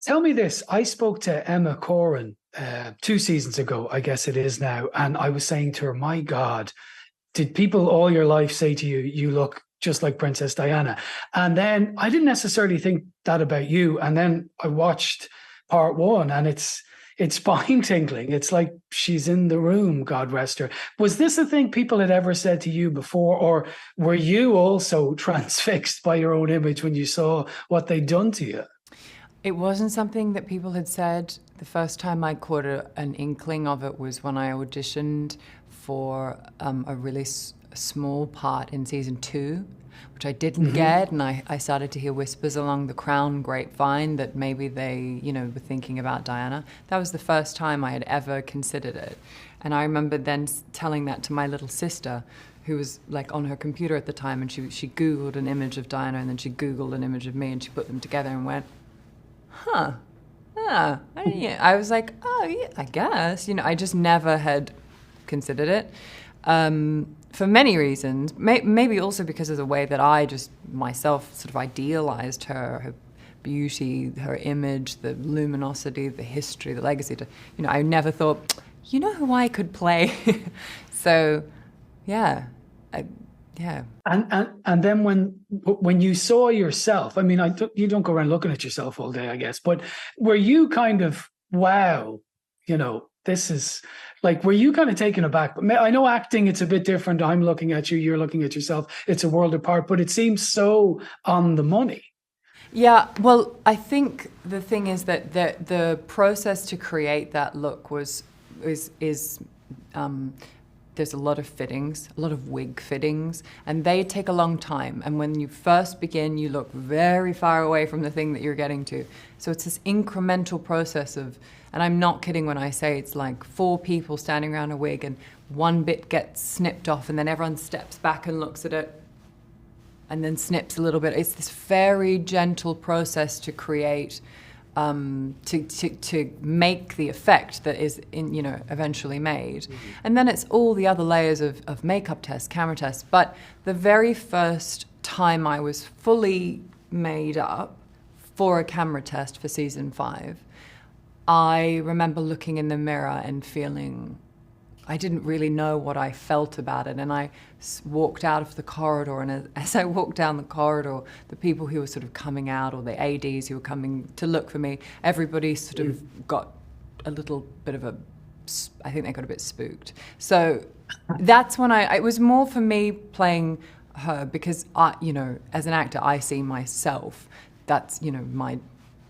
Tell me this. I spoke to Emma Corrin 2 seasons ago, I guess it is now, and I was saying to her, my God, did people all your life say to you, you look just like Princess Diana? And then I didn't necessarily think that about you. And then I watched part one, and it's spine tingling. It's like she's in the room, God rest her. Was this a thing people had ever said to you before, or were you also transfixed by your own image when you saw what they'd done to you? It wasn't something that people had said. The first time I caught an inkling of it was when I auditioned for a really small part in season 2, which I didn't get, and I started to hear whispers along the Crown grapevine that maybe they, were thinking about Diana. That was the first time I had ever considered it. And I remember then telling that to my little sister, who was like on her computer at the time, and she Googled an image of Diana, and then she Googled an image of me, and she put them together and went, huh, I was like, oh, yeah, I guess. I just never had considered it for many reasons. Maybe also because of the way that I just myself sort of idealized her beauty, her image, the luminosity, the history, the legacy. I never thought, who I could play. So, yeah. Yeah. And then when you saw yourself, I mean, you don't go around looking at yourself all day, I guess, but were you kind of, wow, this is like, were you kind of taken aback? I know acting, it's a bit different. I'm looking at you, you're looking at yourself. It's a world apart, but it seems so on the money. Yeah, well, I think the thing is that the process to create that look is there's a lot of fittings, a lot of wig fittings, and they take a long time. And when you first begin, you look very far away from the thing that you're getting to. So it's this incremental process of, and I'm not kidding when I say it's like 4 people standing around a wig and one bit gets snipped off and then everyone steps back and looks at it and then snips a little bit. It's this very gentle process to create, to make the effect that is eventually made. Mm-hmm. And then it's all the other layers of makeup tests, camera tests. But the very first time I was fully made up for a camera test for season 5, I remember looking in the mirror and feeling, I didn't really know what I felt about it. And I walked out of the corridor, and as I walked down the corridor, the people who were sort of coming out, or the ADs who were coming to look for me, everybody sort of got a little bit of I think they got a bit spooked. So that's when it was more for me playing her, because as an actor, I see myself. That's,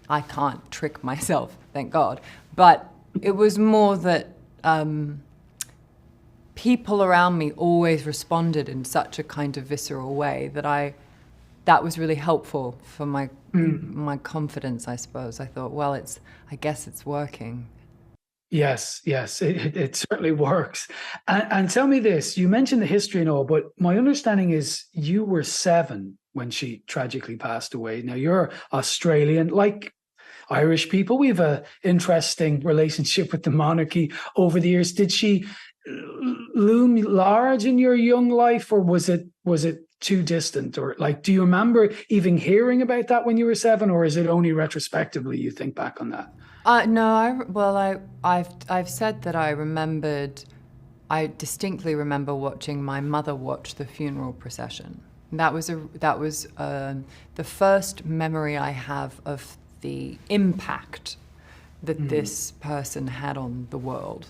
I can't trick myself, thank God. But it was more that, people around me always responded in such a kind of visceral way that was really helpful for my confidence, I suppose. I thought, well, I guess it's working. Yes, it certainly works. And tell me this, you mentioned the history and all, but my understanding is you were 7 when she tragically passed away. Now, you're Australian, like Irish people. We have an interesting relationship with the monarchy over the years. Did she loom large in your young life, or was it too distant? Or like, do you remember even hearing about that when you were 7, or is it only retrospectively you think back on that? No, I've said that I distinctly remember watching my mother watch the funeral procession. That was the first memory I have of the impact that this person had on the world.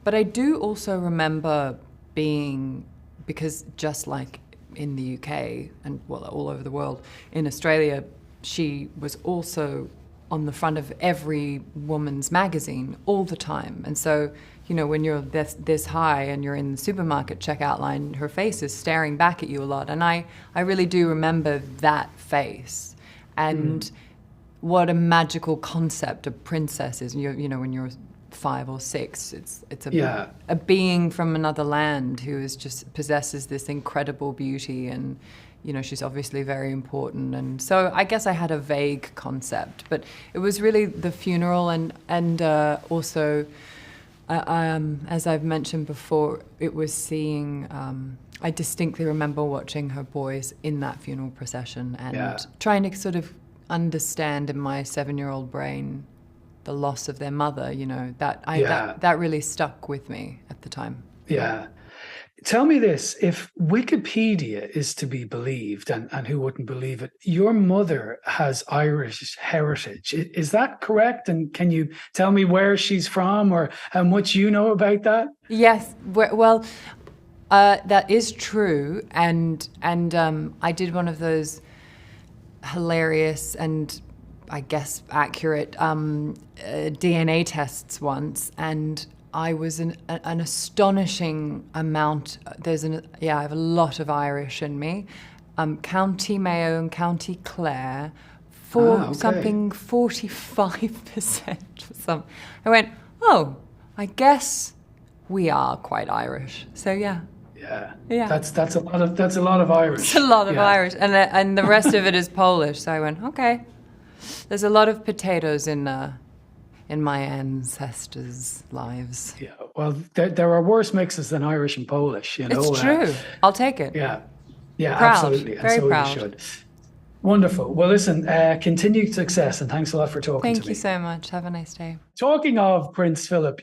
But I do also remember because just like in the UK and all over the world, in Australia, she was also on the front of every woman's magazine all the time. And so, when you're this high and you're in the supermarket checkout line, her face is staring back at you a lot. And I really do remember that face. And what a magical concept a princess is. When you're 5 or 6, it's a being from another land who possesses this incredible beauty, and she's obviously very important. And so I guess I had a vague concept, but it was really the funeral and also as I've mentioned before, it was seeing I distinctly remember watching her boys in that funeral procession and trying to sort of understand in my 7-year-old brain the loss of their mother, that really stuck with me at the time. Yeah. Tell me this, if Wikipedia is to be believed, and who wouldn't believe it, your mother has Irish heritage. Is that correct? And can you tell me where she's from or how much you know about that? Yes, well, that is true. And I did one of those hilarious and I guess accurate DNA tests once, and I was an astonishing amount. I have a lot of Irish in me. County Mayo and County Clare, something 45% or something. I went, oh, I guess we are quite Irish. So yeah. Yeah. That's a lot of Irish. It's a lot of Irish, and the rest of it is Polish. So I went, okay. There's a lot of potatoes in my ancestors' lives. Yeah, well, there are worse mixes than Irish and Polish, It's true. I'll take it. Yeah, proud. Absolutely. And very so proud. You should. Wonderful. Well, listen, continued success, and thanks a lot for talking to me. Thank you so much. Have a nice day. Talking of Prince Philip,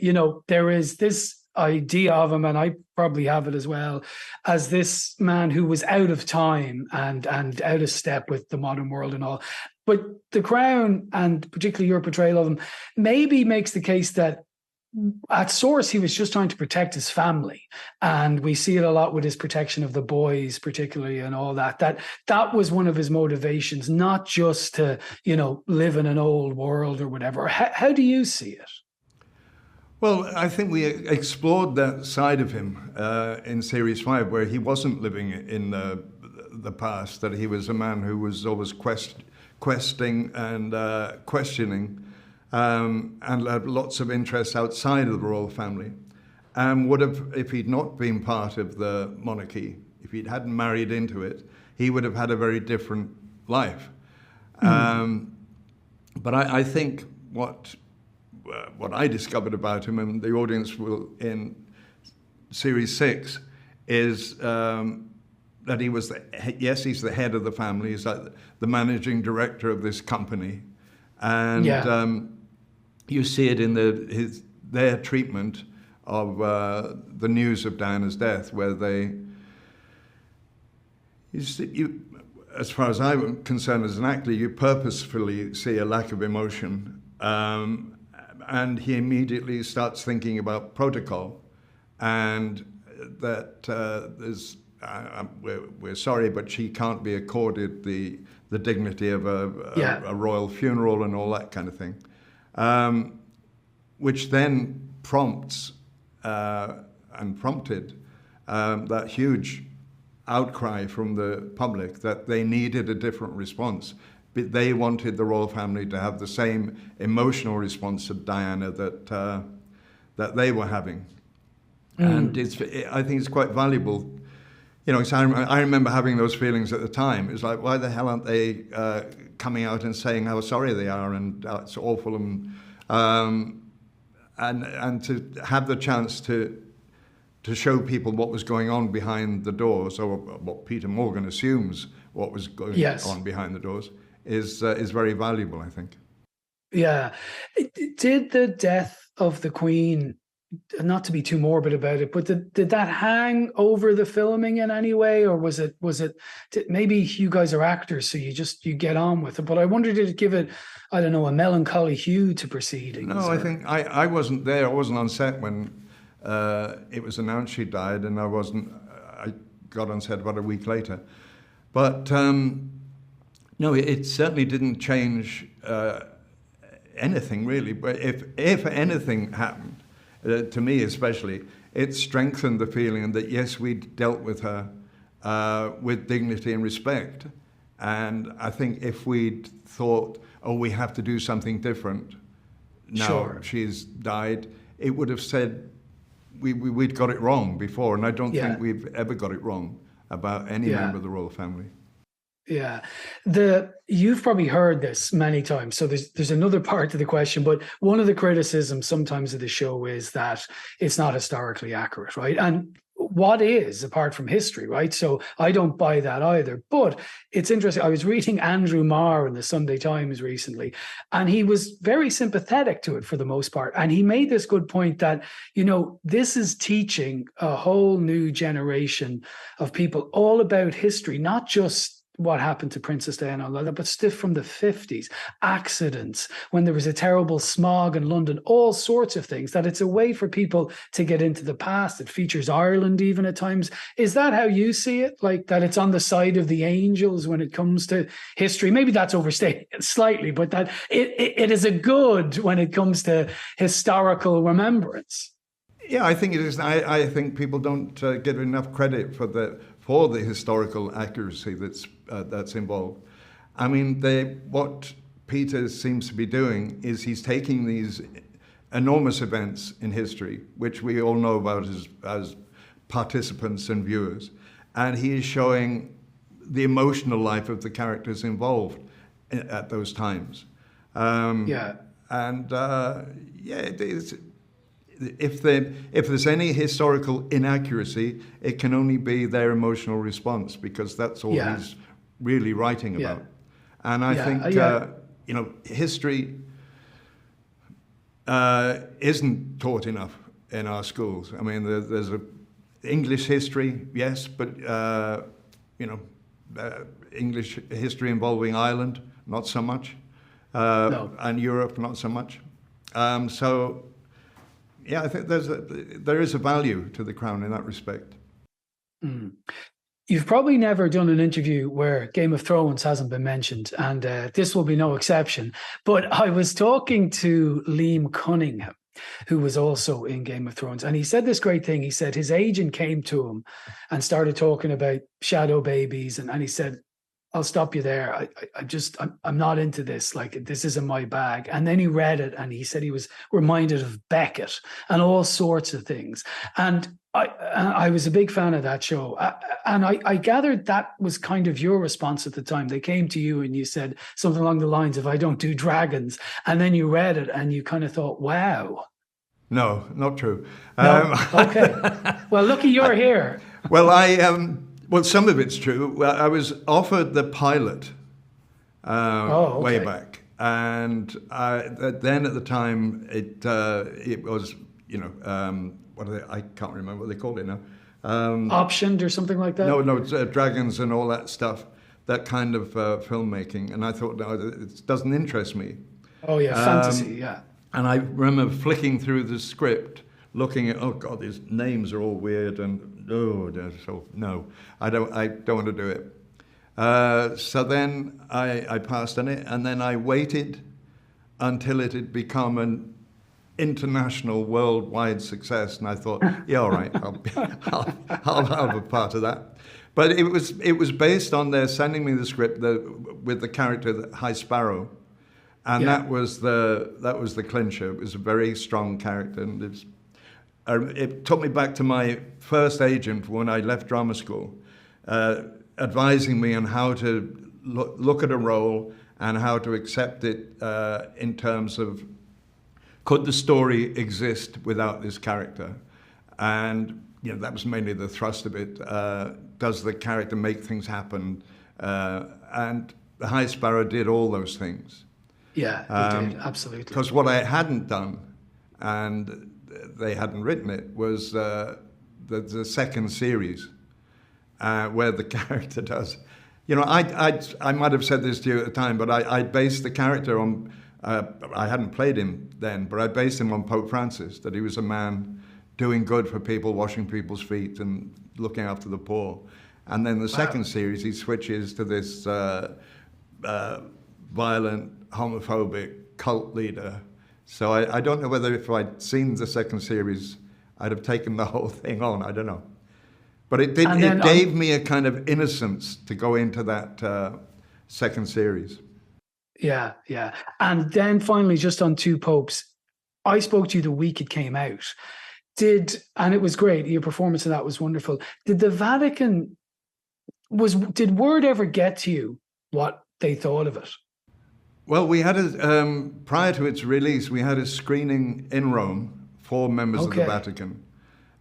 there is this idea of him, and I probably have it as well, as this man who was out of time and out of step with the modern world and all. But The Crown, and particularly your portrayal of him, maybe makes the case that at source he was just trying to protect his family, and we see it a lot with his protection of the boys particularly and all that was one of his motivations, not just to live in an old world or whatever. How do you see it? Well, I think we explored that side of him in Series 5, where he wasn't living in the past, that he was a man who was always questing and questioning, and had lots of interests outside of the royal family, and would have, if he'd not been part of the monarchy, if he hadn't married into it, he would have had a very different life. But I think what I discovered about him, and the audience will in Series 6, is that he was, he's the head of the family, he's like the managing director of this company. And you see it in their treatment of the news of Diana's death, where as far as I'm concerned as an actor, you purposefully see a lack of emotion. And he immediately starts thinking about protocol, and that we're sorry, but she can't be accorded the dignity of a royal funeral and all that kind of thing, which then prompted that huge outcry from the public that they needed a different response. But they wanted the royal family to have the same emotional response to Diana that they were having. And I think it's quite valuable. So I remember having those feelings at the time. It's like, why the hell aren't they coming out and saying how sorry they are and it's awful, and to have the chance to show people what was going on behind the doors, or what Peter Morgan assumes what was going on behind the doors, is very valuable, I think. Yeah. Did the death of the Queen, not to be too morbid about it, but did that hang over the filming in any way, or was it maybe you guys are actors, so you get on with it, but I wonder, did it give it, I don't know, a melancholy hue to proceedings? No, I think I wasn't there. I wasn't on set when it was announced she died, and I got on set about a week later. But no, it certainly didn't change anything, really. But if anything happened, to me especially, it strengthened the feeling that, yes, we'd dealt with her with dignity and respect. And I think if we'd thought, we have to do something different, now she's died, it would have said we'd got it wrong before. And I don't think we've ever got it wrong about any member of the royal family. Yeah. You've probably heard this many times, so there's another part to the question, but one of the criticisms sometimes of the show is that it's not historically accurate, right? And what is apart from history, right? So I don't buy that either. But it's interesting. I was reading Andrew Marr in the Sunday Times recently, and he was very sympathetic to it for the most part. And he made this good point that, this is teaching a whole new generation of people all about history, not just what happened to Princess Diana, but stuff from the 50s, accidents, when there was a terrible smog in London, all sorts of things, that it's a way for people to get into the past. It features Ireland even at times. Is that how you see it? Like that it's on the side of the angels when it comes to history? Maybe that's overstating it slightly, but that it is a good when it comes to historical remembrance. Yeah, I think it is. I think people don't give enough credit for the historical accuracy that's involved. I mean, what Peter seems to be doing is he's taking these enormous events in history, which we all know about as participants and viewers, and he is showing the emotional life of the characters involved at those times. It is. If there's any historical inaccuracy, it can only be their emotional response, because that's all he's really writing about. And I think history isn't taught enough in our schools. I mean, there's English history, yes, but English history involving Ireland, not so much, and Europe, not so much. Yeah, I think there is a value to the Crown in that respect. Mm. You've probably never done an interview where Game of Thrones hasn't been mentioned, and this will be no exception. But I was talking to Liam Cunningham, who was also in Game of Thrones, and he said this great thing. He said his agent came to him and started talking about shadow babies, and he said, I'll stop you there. I'm not into this. Like, this isn't my bag. And then he read it, and he said he was reminded of Beckett and all sorts of things. And I was a big fan of that show. And I gathered that was kind of your response at the time. They came to you and you said something along the lines of, I don't do dragons. And then you read it and you kind of thought, wow. No, not true. No? Okay. Well, looky, you're here. Well, Well, some of it's true. Well, I was offered the pilot way back, and then at the time it was what are they? I can't remember what they called it now. Optioned or something like that. No, it's dragons and all that stuff. That kind of filmmaking, and I thought, no, it doesn't interest me. Oh yeah, fantasy, yeah. And I remember flicking through the script, looking at, oh God, these names are all weird, and no, I don't want to do it. So then I passed on it, and then I waited until it had become an international, worldwide success, and I thought, yeah, all right, I'll have a part of that. But it was based on their sending me the script with the character High Sparrow, and that was the clincher. It was a very strong character, and it took me back to my first agent when I left drama school, advising me on how to look at a role and how to accept it in terms of, could the story exist without this character? And that was mainly the thrust of it. Does the character make things happen? And the High Sparrow did all those things. Yeah, he did, absolutely. Because what I hadn't done, and they hadn't written it, was the second series where the character does. I might have said this to you at the time, but I based the character on, I hadn't played him then, but I based him on Pope Francis, that he was a man doing good for people, washing people's feet and looking after the poor. And then the second series, he switches to this violent, homophobic cult leader. So I don't know whether if I'd seen the second series, I'd have taken the whole thing on. I don't know. But it gave me a kind of innocence to go into that second series. Yeah. And then finally, just on Two Popes, I spoke to you the week it came out. And it was great. Your performance of that was wonderful. Did the Vatican, did word ever get to you what they thought of it? Well, we had prior to its release, we had a screening in Rome for members of the Vatican.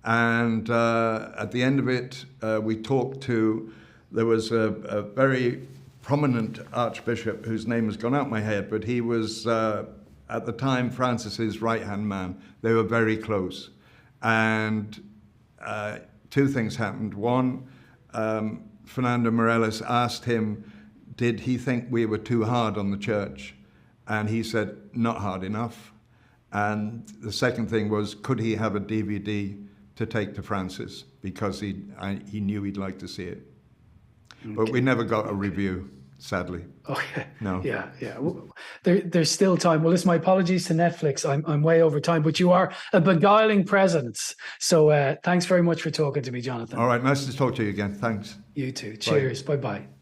And at the end of it, we talked to, there was a very prominent archbishop whose name has gone out my head, but he was, at the time, Francis's right-hand man. They were very close. And two things happened. One, Fernando Morelos asked him, did he think we were too hard on the church? And he said, not hard enough. And the second thing was, could he have a DVD to take to Francis? Because he knew he'd like to see it. Okay. But we never got a review, sadly. Okay. No. Yeah. There's still time. Well, listen, my apologies to Netflix. I'm way over time, but you are a beguiling presence. So thanks very much for talking to me, Jonathan. All right. Nice to talk to you again. Thanks. You too. Cheers. Bye-bye.